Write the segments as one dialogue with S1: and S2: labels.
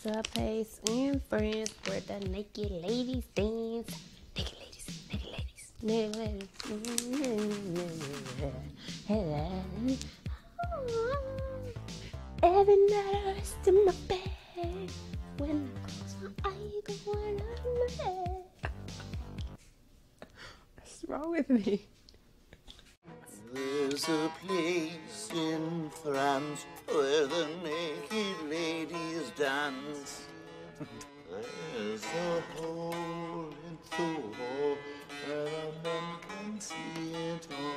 S1: It's a place in France where the naked ladies dance. Naked ladies, naked ladies, every night I rest in my bed. When I close my eyes, go on bed. What's wrong with me?
S2: There's a place in France where the naked ladies dance. There's a hole in the wall where the men can see it all.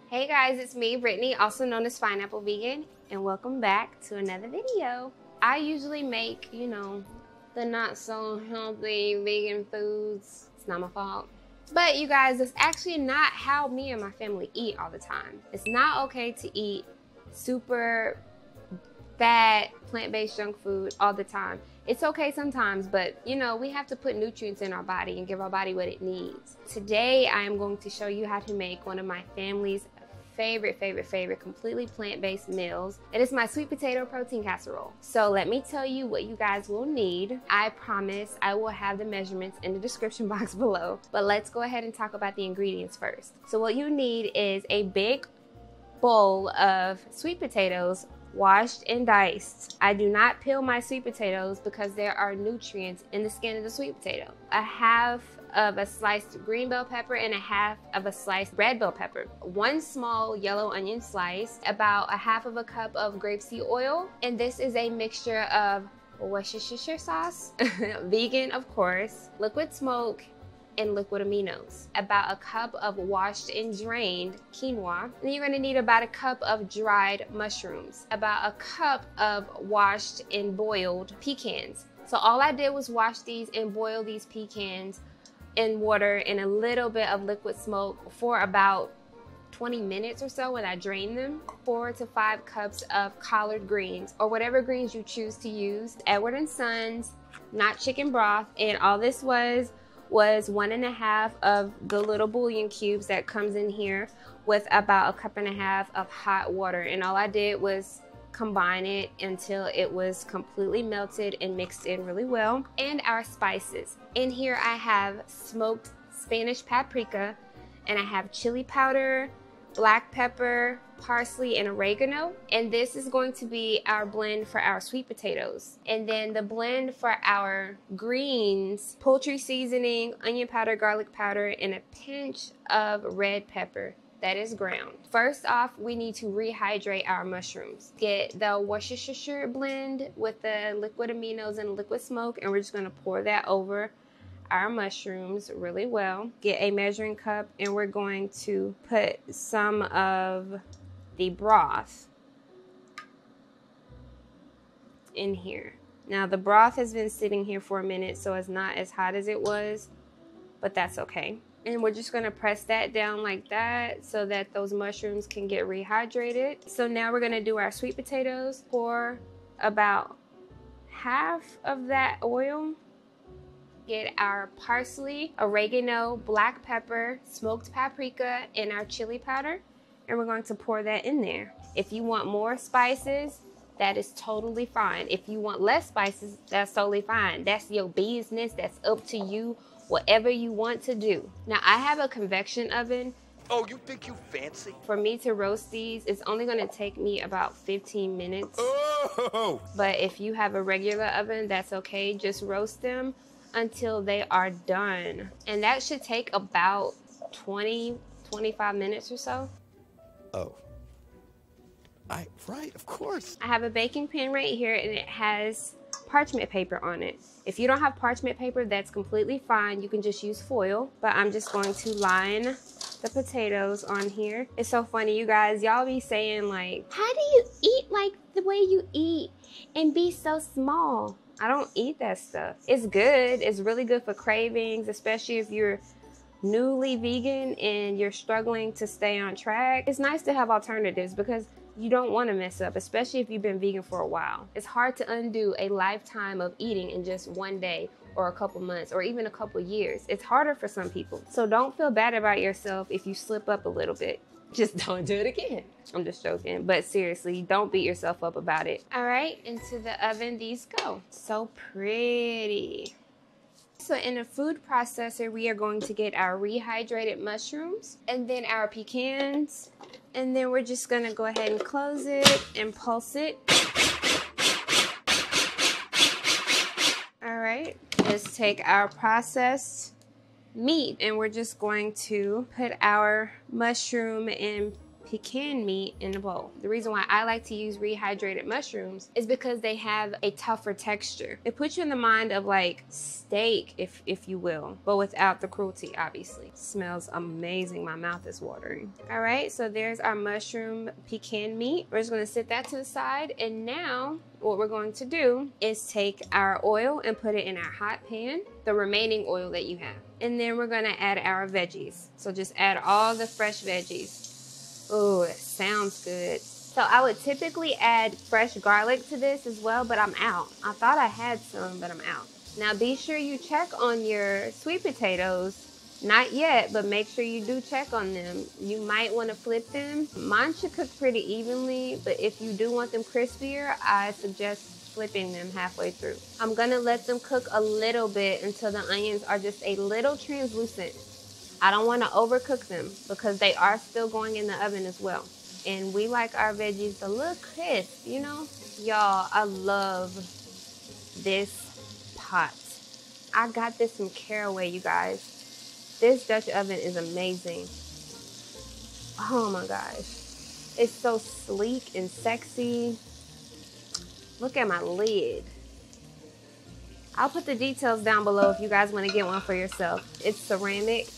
S1: Hey guys, it's me, Brittany, also known as Pineapple Vegan, and welcome back to another video. I usually make, the not so healthy vegan foods. It's not my fault. But you guys, it's actually not how me and my family eat all the time. It's not okay to eat super fat, plant-based junk food all the time. It's okay sometimes, but we have to put nutrients in our body and give our body what it needs. Today, I am going to show you how to make one of my family's favorite completely plant-based meals. It is my sweet potato protein casserole. So let me tell you what you guys will need. I promise I will have the measurements in the description box below, but let's go ahead and talk about the ingredients first. So what you need is a big bowl of sweet potatoes, washed and diced. I do not peel my sweet potatoes because there are nutrients in the skin of the sweet potato. A half of a sliced green bell pepper and a half of a sliced red bell pepper. One small yellow onion slice, about a half of a cup of grapeseed oil, and this is a mixture of Worcestershire sauce, vegan of course, liquid smoke, and liquid aminos. About a cup of washed and drained quinoa. Then you're gonna need about a cup of dried mushrooms. About a cup of washed and boiled pecans. So all I did was wash these and boil these pecans in water and a little bit of liquid smoke for about 20 minutes or so when I drain them. 4 to 5 cups of collard greens or whatever greens you choose to use. Edward & Sons, not chicken broth, and all this was 1.5 of the little bouillon cubes that comes in here with about 1.5 cups of hot water, and all I did was combine it until it was completely melted and mixed in really well. And our spices. In here I have smoked Spanish paprika, and I have chili powder, black pepper, parsley, and oregano. And this is going to be our blend for our sweet potatoes. And then the blend for our greens, poultry seasoning, onion powder, garlic powder, and a pinch of red pepper that is ground. First off, we need to rehydrate our mushrooms. Get the Worcestershire blend with the liquid aminos and liquid smoke, and we're just gonna pour that over our mushrooms really well. Get a measuring cup, and we're going to put some of the broth in here. Now the broth has been sitting here for a minute, so it's not as hot as it was, but that's okay. And we're just gonna press that down like that so that those mushrooms can get rehydrated. So now we're gonna do our sweet potatoes. Pour about half of that oil. Get our parsley, oregano, black pepper, smoked paprika, and our chili powder. And we're going to pour that in there. If you want more spices, that is totally fine. If you want less spices, that's totally fine. That's your business, that's up to you. Whatever you want to do. Now I have a convection oven.
S3: Oh, you think you fancy?
S1: For me to roast these, it's only gonna take me about 15 minutes.
S3: Oh!
S1: But if you have a regular oven, that's okay. Just roast them until they are done. And that should take about 20-25 minutes or so.
S3: Oh. Right, of course.
S1: I have a baking pan right here, and it has parchment paper on it. If you don't have parchment paper, that's completely fine. You can just use foil, but I'm just going to line the potatoes on here. It's so funny, you guys. Y'all be saying like, how do you eat like the way you eat and be so small? I don't eat that stuff. It's good. It's really good for cravings, especially if you're newly vegan and you're struggling to stay on track. It's nice to have alternatives because you don't want to mess up, especially if you've been vegan for a while. It's hard to undo a lifetime of eating in just one day or a couple months or even a couple years. It's harder for some people. So don't feel bad about yourself if you slip up a little bit. Just don't do it again. I'm just joking, but seriously, don't beat yourself up about it. All right, into the oven these go. So pretty. So in a food processor, we are going to get our rehydrated mushrooms and then our pecans. And then we're just gonna go ahead and close it and pulse it. All right, let's take our processed meat and we're just going to put our mushroom and pecan meat in a bowl. The reason why I like to use rehydrated mushrooms is because they have a tougher texture. It puts you in the mind of like steak, if you will, but without the cruelty, obviously. Smells amazing. My mouth is watering. All right, so there's our mushroom pecan meat. We're just gonna set that to the side, and now what we're going to do is take our oil and put it in our hot pan, the remaining oil that you have. And then we're gonna add our veggies. So just add all the fresh veggies. Oh, it sounds good. So I would typically add fresh garlic to this as well, but I'm out. I thought I had some, but I'm out. Now be sure you check on your sweet potatoes. Not yet, but make sure you do check on them. You might want to flip them. Mine should cook pretty evenly, but if you do want them crispier, I suggest flipping them halfway through. I'm gonna let them cook a little bit until the onions are just a little translucent. I don't want to overcook them because they are still going in the oven as well. And we like our veggies a little crisp, you know? Y'all, I love this pot. I got this from Casserole, you guys. This Dutch oven is amazing. Oh my gosh. It's so sleek and sexy. Look at my lid. I'll put the details down below if you guys want to get one for yourself. It's ceramic.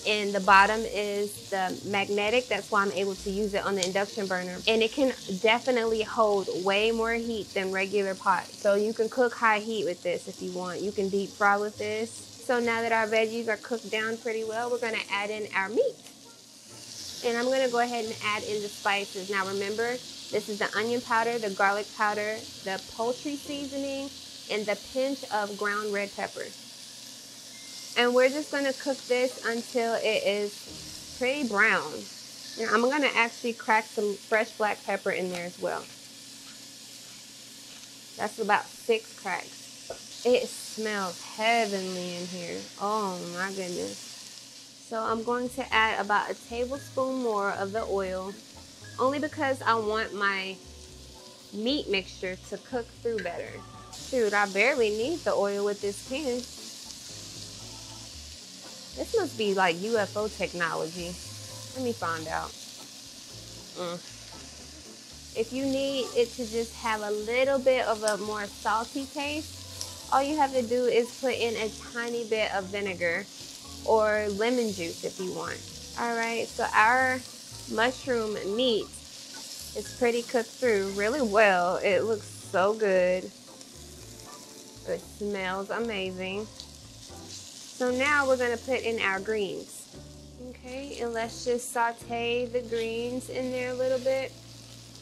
S1: And the bottom is the magnetic. That's why I'm able to use it on the induction burner. And it can definitely hold way more heat than regular pot. So you can cook high heat with this if you want. You can deep fry with this. So now that our veggies are cooked down pretty well, we're gonna add in our meat. And I'm gonna go ahead and add in the spices. Now remember, this is the onion powder, the garlic powder, the poultry seasoning, and the pinch of ground red peppers. And we're just gonna cook this until it is pretty brown. Now, I'm gonna actually crack some fresh black pepper in there as well. That's about 6 cracks. It smells heavenly in here. Oh my goodness. So I'm going to add about a tablespoon more of the oil, only because I want my meat mixture to cook through better. Shoot, I barely need the oil with this pan. This must be like UFO technology. Let me find out. If you need it to just have a little bit of a more salty taste, all you have to do is put in a tiny bit of vinegar or lemon juice if you want. All right, so our mushroom meat is pretty cooked through really well. It looks so good. It smells amazing. So now we're gonna put in our greens. Okay, and let's just saute the greens in there a little bit.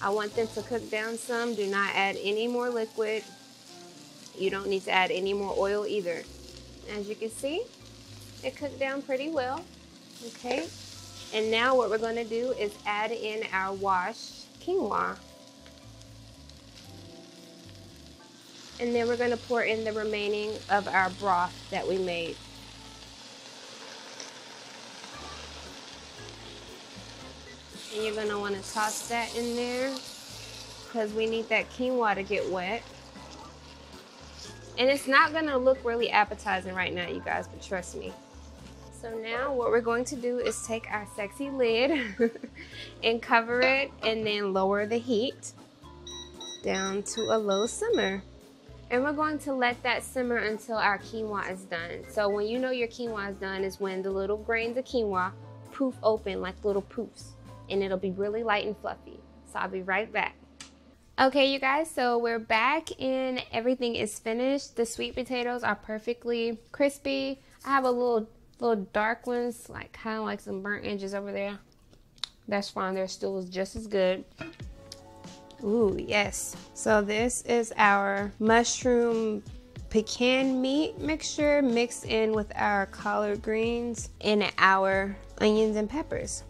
S1: I want them to cook down some. Do not add any more liquid. You don't need to add any more oil either. As you can see, it cooked down pretty well. Okay, and now what we're gonna do is add in our washed quinoa. And then we're gonna pour in the remaining of our broth that we made. And you're gonna wanna toss that in there because we need that quinoa to get wet. And it's not gonna look really appetizing right now, you guys, but trust me. So now what we're going to do is take our sexy lid and cover it and then lower the heat down to a low simmer. And we're going to let that simmer until our quinoa is done. So when you know your quinoa is done is when the little grains of quinoa poof open like little poofs. And it'll be really light and fluffy. So I'll be right back. Okay, you guys, so we're back and everything is finished. The sweet potatoes are perfectly crispy. I have a little dark ones, like kind of like some burnt edges over there. That's fine, they're still just as good. Ooh, yes. So this is our mushroom pecan meat mixture mixed in with our collard greens and our onions and peppers.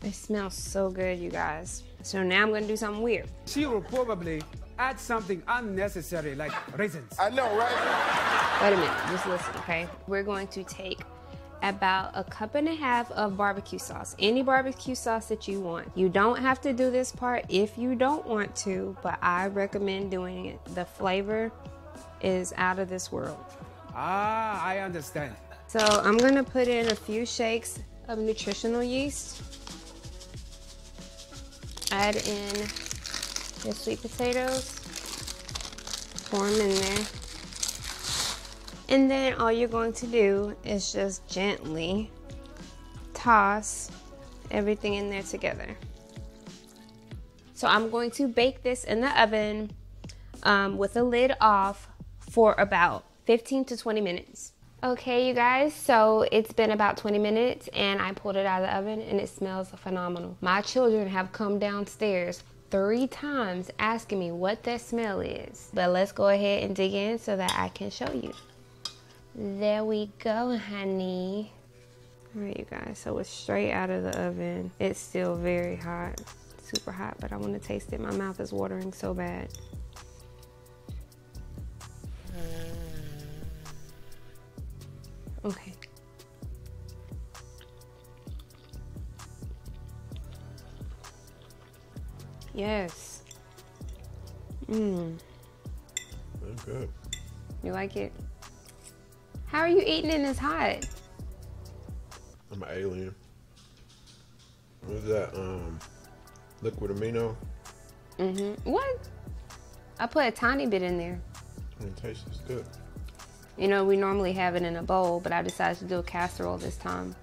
S1: It smells so good, you guys. So now I'm gonna do something weird.
S4: She will probably add something unnecessary like raisins.
S3: I know, right?
S1: Wait a minute, just listen, okay? We're going to take about 1.5 cups of barbecue sauce. Any barbecue sauce that you want. You don't have to do this part if you don't want to, but I recommend doing it. The flavor is out of this world.
S4: Ah, I understand.
S1: So I'm gonna put in a few shakes of nutritional yeast. Add in your sweet potatoes. Pour them in there. And then all you're going to do is just gently toss everything in there together. So I'm going to bake this in the oven with the lid off for about 15 to 20 minutes. Okay, you guys, so it's been about 20 minutes and I pulled it out of the oven and it smells phenomenal. My children have come downstairs 3 times asking me what that smell is. But let's go ahead and dig in so that I can show you. There we go, honey. All right, you guys, so it's straight out of the oven. It's still very hot, super hot, but I want to taste it. My mouth is watering so bad. Okay. Yes. Mmm.
S3: That's good.
S1: You like it? How are you eating it this hot?
S3: I'm an alien. What is that? Liquid amino?
S1: What? I put a tiny bit in there.
S3: It tastes good.
S1: You know, we normally have it in a bowl, but I decided to do a casserole this time.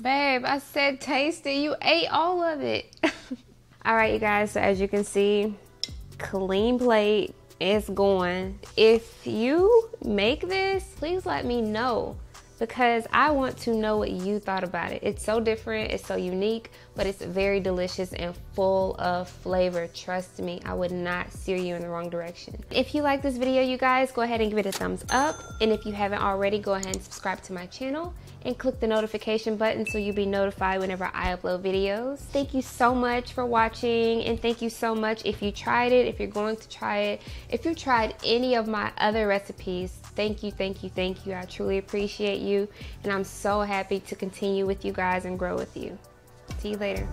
S1: Babe, I said taste it. You ate all of it. All right, you guys, so as you can see, clean plate is going. If you make this, please let me know because I want to know what you thought about it. It's so different, it's so unique, but it's very delicious and full of flavor. Trust me, I would not steer you in the wrong direction. If you like this video, you guys, go ahead and give it a thumbs up. And if you haven't already, go ahead and subscribe to my channel and click the notification button so you'll be notified whenever I upload videos. Thank you so much for watching, and thank you so much if you tried it, if you're going to try it, if you tried any of my other recipes. Thank you, thank you, thank you. I truly appreciate you, and I'm so happy to continue with you guys and grow with you. See you later.